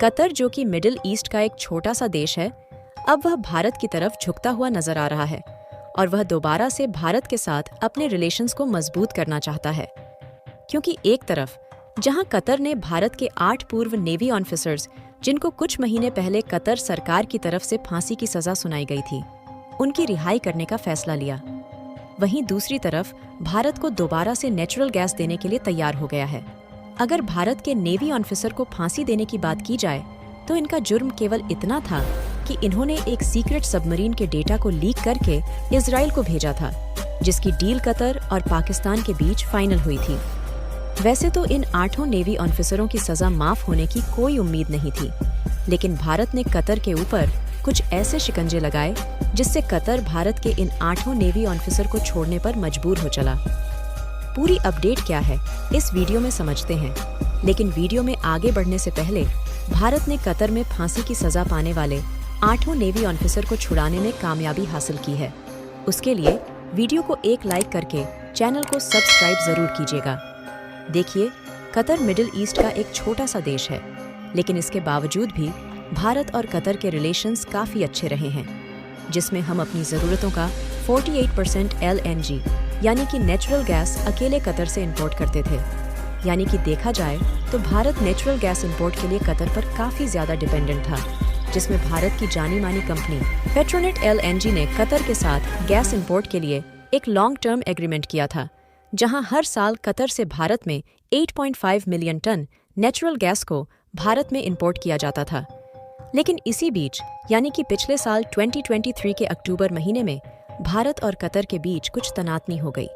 Qatar, जो कि middle east का एक छोटा सा देश है, अब वह भारत की तरफ झुकता हुआ नजर आ रहा है और वह दोबारा से भारत के साथ अपने रिलेशंस को मजबूत करना चाहता है। क्योंकि एक तरफ जहां कतर ने भारत के 8 पूर्व नेवी ऑफिसर्स, जिनको कुछ महीने पहले कतर सरकार की तरफ से फांसी की सजा सुनाई गई थी, उनकी रिहाई करने का फैसला लिया, वहीं दूसरी तरफ भारत को दोबारा से नेचुरल गैस देने के लिए तैयार हो गया है। अगर भारत के नेवी ऑफिसर को फांसी देने की बात की जाए तो इनका जुर्म केवल इतना था कि इन्होंने एक सीक्रेट सबमरीन के डेटा को लीक करके इजराइल को भेजा था, जिसकी डील कतर और पाकिस्तान के बीच फाइनल हुई थी। वैसे तो इन 8 नेवी ऑफिसरों की सजा माफ होने की कोई उम्मीद नहीं थी, लेकिन भारत ने कतर के ऊपर कुछ ऐसे शिकंजे लगाए जिससे कतर भारत के इन 8 नेवी ऑफिसर को छोड़ने पर मजबूर हो चला। पूरी अपडेट क्या है इस वीडियो में समझते हैं, लेकिन वीडियो में आगे बढ़ने से पहले भारत ने कतर में फांसी की सजा पाने वाले 8 नेवी ऑफिसर को छुड़ाने में कामयाबी हासिल की है। उसके लिए वीडियो को एक लाइक करके चैनल को सब्सक्राइब जरूर कीजिएगा। देखिए, कतर मिडिल ईस्ट का एक छोटा सा देश है, लेकिन इसके बावजूद भी भारत और कतर के रिलेशंस काफ़ी अच्छे रहे हैं, जिसमें हम अपनी ज़रूरतों का 48% LNG यानी कि नेचुरल गैस अकेले कतर से इंपोर्ट करते थे। यानी कि देखा जाए तो भारत नेचुरल गैस इंपोर्ट के लिए कतर पर काफ़ी ज़्यादा डिपेंडेंट था, जिसमें भारत की जानी मानी कंपनी पेट्रोनेट LNG ने कतर के साथ गैस इंपोर्ट के लिए एक लॉन्ग टर्म एग्रीमेंट किया था, जहां हर साल कतर से भारत में 8.5 मिलियन टन नेचुरल गैस को भारत में इंपोर्ट किया जाता था। लेकिन इसी बीच यानी कि पिछले साल 2023 के अक्टूबर महीने में भारत और कतर के बीच कुछ तनातनी हो गई,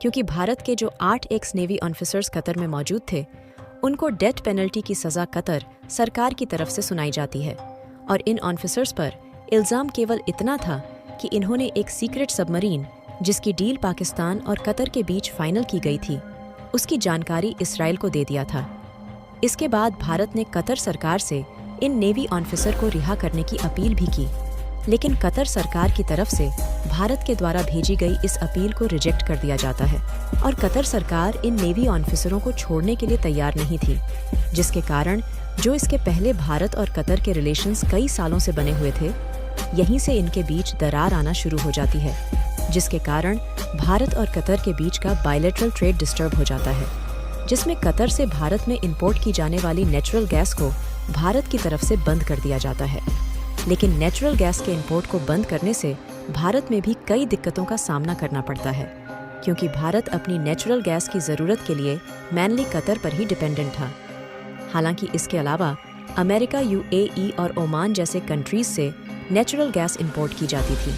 क्योंकि भारत के जो 8 एक्स नेवी ऑफिसर्स कतर में मौजूद थे, उनको डेथ पेनल्टी की सजा कतर सरकार की तरफ से सुनाई जाती है। और इन ऑफिसर्स पर इल्ज़ाम केवल इतना था कि इन्होंने एक सीक्रेट सबमरीन, जिसकी डील पाकिस्तान और कतर के बीच फाइनल की गई थी, उसकी जानकारी इसराइल को दे दिया था। इसके बाद भारत ने कतर सरकार से इन नेवी ऑफिसर को रिहा करने की अपील भी की, लेकिन कतर सरकार की तरफ से भारत के द्वारा भेजी गई इस अपील को रिजेक्ट कर दिया जाता है और कतर सरकार इन नेवी ऑफिसरों को छोड़ने के लिए तैयार नहीं थी, जिसके कारण जो इसके पहले भारत और कतर के रिलेशंस कई सालों से बने हुए थे, यहीं से इनके बीच दरार आना शुरू हो जाती है, जिसके कारण भारत और कतर के बीच का बायलैटरल ट्रेड डिस्टर्ब हो जाता है, जिसमें कतर से भारत में इंपोर्ट की जाने वाली नेचुरल गैस को भारत की तरफ से बंद कर दिया जाता है। लेकिन नेचुरल गैस के इंपोर्ट को बंद करने से भारत में भी कई दिक्कतों का सामना करना पड़ता है, क्योंकि भारत अपनी नेचुरल गैस की ज़रूरत के लिए मेनली कतर पर ही डिपेंडेंट था। हालांकि इसके अलावा अमेरिका, UAE और ओमान जैसे कंट्रीज से नेचुरल गैस इंपोर्ट की जाती थी,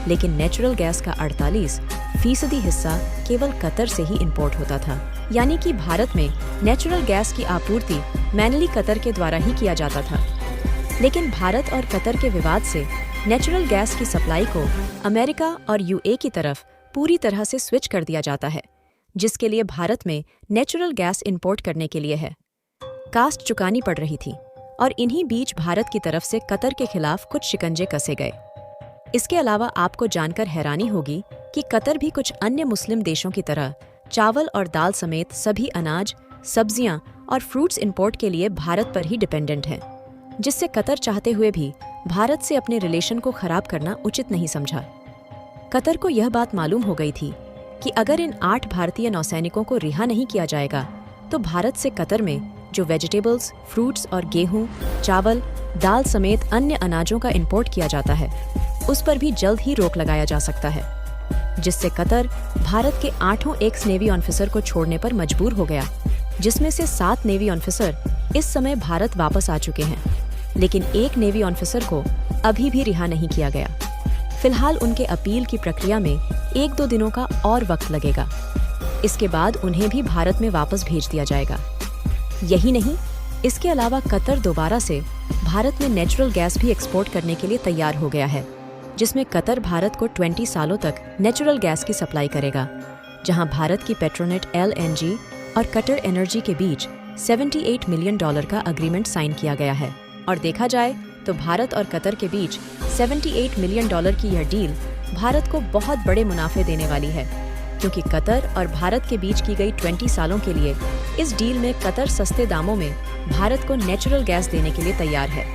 लेकिन नेचुरल गैस का 48% हिस्सा केवल कतर से ही इंपोर्ट होता था। यानी कि भारत में नेचुरल गैस की आपूर्ति मेनली कतर के द्वारा ही किया जाता था। लेकिन भारत और कतर के विवाद से नेचुरल गैस की सप्लाई को अमेरिका और UAE की तरफ पूरी तरह से स्विच कर दिया जाता है, जिसके लिए भारत में नेचुरल गैस इंपोर्ट करने के लिए है कास्ट चुकानी पड़ रही थी, और इन्हीं बीच भारत की तरफ से कतर के खिलाफ कुछ शिकंजे कसे गए। इसके अलावा आपको जानकर हैरानी होगी कि कतर भी कुछ अन्य मुस्लिम देशों की तरह चावल और दाल समेत सभी अनाज, सब्जियां और फ्रूट्स इंपोर्ट के लिए भारत पर ही डिपेंडेंट है, जिससे कतर चाहते हुए भी भारत से अपने रिलेशन को खराब करना उचित नहीं समझा। कतर को यह बात मालूम हो गई थी कि अगर इन 8 भारतीय नौसैनिकों को रिहा नहीं किया जाएगा तो भारत से कतर में जो वेजिटेबल्स, फ्रूट्स और गेहूं, चावल, दाल समेत अन्य अनाजों का इंपोर्ट किया जाता है, उस पर भी जल्द ही रोक लगाया जा सकता है, जिससे कतर भारत के 8 एक्स नेवी ऑफिसर को छोड़ने पर मजबूर हो गया, जिसमें से 7 नेवी ऑफिसर इस समय भारत वापस आ चुके हैं, लेकिन एक नेवी ऑफिसर को अभी भी रिहा नहीं किया गया। फिलहाल उनके अपील की प्रक्रिया में 1-2 दिनों का और वक्त लगेगा। इसके बाद उन्हें भी भारत में वापस भेज दिया जाएगा। यही नहीं, इसके अलावा कतर दोबारा से भारत में नेचुरल गैस भी एक्सपोर्ट करने के लिए तैयार हो गया है, जिसमें कतर भारत को 20 सालों तक नेचुरल गैस की सप्लाई करेगा, जहां भारत की पेट्रोनेट LNG और कतर एनर्जी के बीच $78 मिलियन का अग्रीमेंट साइन किया गया है। और देखा जाए तो भारत और कतर के बीच $78 मिलियन की यह डील भारत को बहुत बड़े मुनाफे देने वाली है, क्योंकि कतर और भारत के बीच की गई 20 सालों के लिए इस डील में कतर सस्ते दामों में भारत को नेचुरल गैस देने के लिए तैयार है।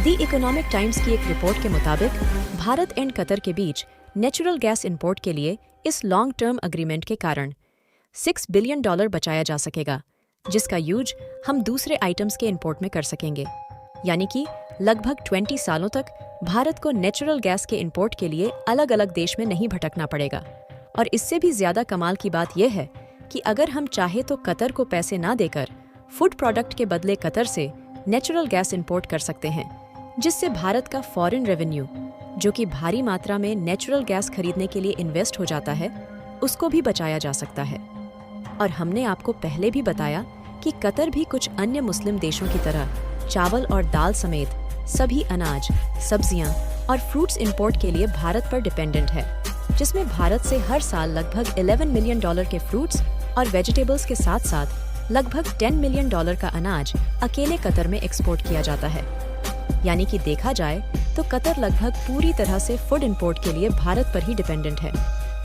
दी इकोनॉमिक टाइम्स की एक रिपोर्ट के मुताबिक भारत एंड कतर के बीच नेचुरल गैस इंपोर्ट के लिए इस लॉन्ग टर्म अग्रीमेंट के कारण $6 बिलियन बचाया जा सकेगा, जिसका यूज हम दूसरे आइटम्स के इंपोर्ट में कर सकेंगे। यानी कि लगभग 20 सालों तक भारत को नेचुरल गैस के इंपोर्ट के लिए अलग अलग देश में नहीं भटकना पड़ेगा। और इससे भी ज्यादा कमाल की बात यह है कि अगर हम चाहे तो कतर को पैसे ना देकर फूड प्रोडक्ट के बदले कतर से नेचुरल गैस इंपोर्ट कर सकते हैं, जिससे भारत का फॉरेन रेवेन्यू, जो कि भारी मात्रा में नेचुरल गैस खरीदने के लिए इन्वेस्ट हो जाता है, उसको भी बचाया जा सकता है। और हमने आपको पहले भी बताया कि कतर भी कुछ अन्य मुस्लिम देशों की तरह चावल और दाल समेत सभी अनाज, सब्जियां और फ्रूट्स इंपोर्ट के लिए भारत पर डिपेंडेंट है, जिसमें भारत से हर साल लगभग $11 मिलियन के फ्रूट्स और वेजिटेबल्स के साथ साथ लगभग $10 मिलियन का अनाज अकेले कतर में एक्सपोर्ट किया जाता है। यानी कि देखा जाए तो कतर लगभग पूरी तरह से फूड इंपोर्ट के लिए भारत पर ही डिपेंडेंट है।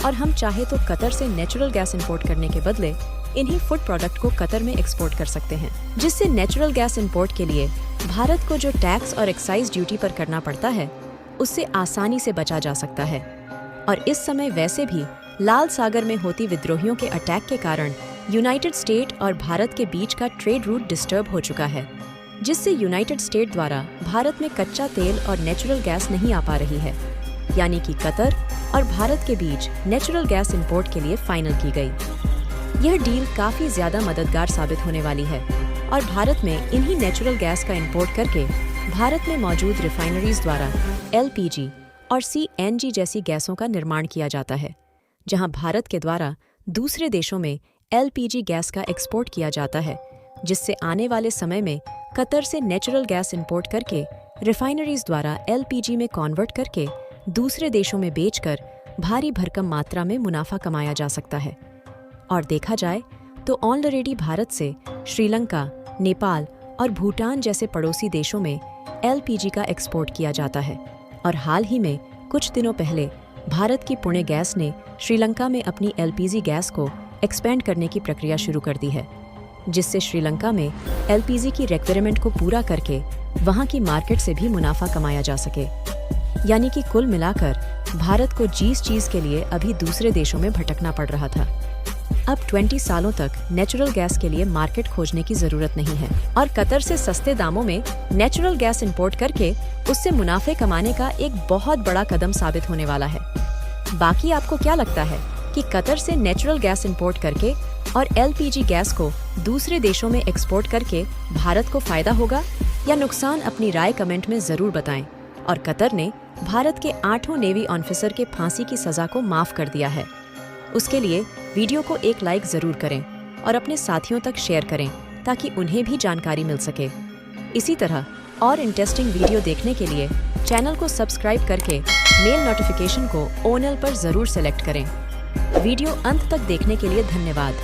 और हम चाहे तो कतर से नेचुरल गैस इंपोर्ट करने के बदले इन्हीं फूड प्रोडक्ट को कतर में एक्सपोर्ट कर सकते हैं, जिससे नेचुरल गैस इंपोर्ट के लिए भारत को जो टैक्स और एक्साइज ड्यूटी पर करना पड़ता है, उससे आसानी से बचा जा सकता है। और इस समय वैसे भी लाल सागर में होती विद्रोहियों के अटैक के कारण यूनाइटेड स्टेट और भारत के बीच का ट्रेड रूट डिस्टर्ब हो चुका है, जिससे यूनाइटेड स्टेट द्वारा भारत में कच्चा तेल और नेचुरल गैस नहीं आ पा रही है। यानी कि कतर और भारत के बीच नेचुरल गैस इंपोर्ट के लिए फाइनल की गई। यह डील काफी ज्यादा मददगार साबित होने वाली है और भारत में इन्हीं नेचुरल गैस का इंपोर्ट करके भारत में मौजूद रिफाइनरीज द्वारा LPG और CNG जैसी गैसों का निर्माण किया जाता है, जहां भारत के द्वारा दूसरे देशों में LPG गैस का एक्सपोर्ट किया जाता है, जिससे आने वाले समय में कतर से नेचुरल गैस इंपोर्ट करके रिफाइनरीज द्वारा LPG में कन्वर्ट करके दूसरे देशों में बेचकर भारी भरकम मात्रा में मुनाफा कमाया जा सकता है। और देखा जाए तो ऑलरेडी भारत से श्रीलंका, नेपाल और भूटान जैसे पड़ोसी देशों में LPG का एक्सपोर्ट किया जाता है। और हाल ही में कुछ दिनों पहले भारत की पुणे गैस ने श्रीलंका में अपनी LPG गैस को एक्सपेंड करने की प्रक्रिया शुरू कर दी है, जिससे श्रीलंका में LPG की रिक्वायरमेंट को पूरा करके वहां की मार्केट से भी मुनाफा कमाया जा सके। यानी कि कुल मिलाकर भारत को जिस चीज के लिए अभी दूसरे देशों में भटकना पड़ रहा था, अब 20 सालों तक नेचुरल गैस के लिए मार्केट खोजने की जरूरत नहीं है और कतर से सस्ते दामों में नेचुरल गैस इंपोर्ट करके उससे मुनाफे कमाने का एक बहुत बड़ा कदम साबित होने वाला है। बाकी आपको क्या लगता है कि कतर से नेचुरल गैस इंपोर्ट करके और LPG गैस को दूसरे देशों में एक्सपोर्ट करके भारत को फायदा होगा या नुकसान? अपनी राय कमेंट में जरूर बताएं। और कतर ने भारत के 8 नेवी ऑफिसर के फांसी की सजा को माफ कर दिया है। उसके लिए वीडियो को एक लाइक जरूर करें और अपने साथियों तक शेयर करें ताकि उन्हें भी जानकारी मिल सके। इसी तरह और इंटरेस्टिंग वीडियो देखने के लिए चैनल को सब्सक्राइब करके मेल नोटिफिकेशन को ऑल पर जरूर सेलेक्ट करें। वीडियो अंत तक देखने के लिए धन्यवाद।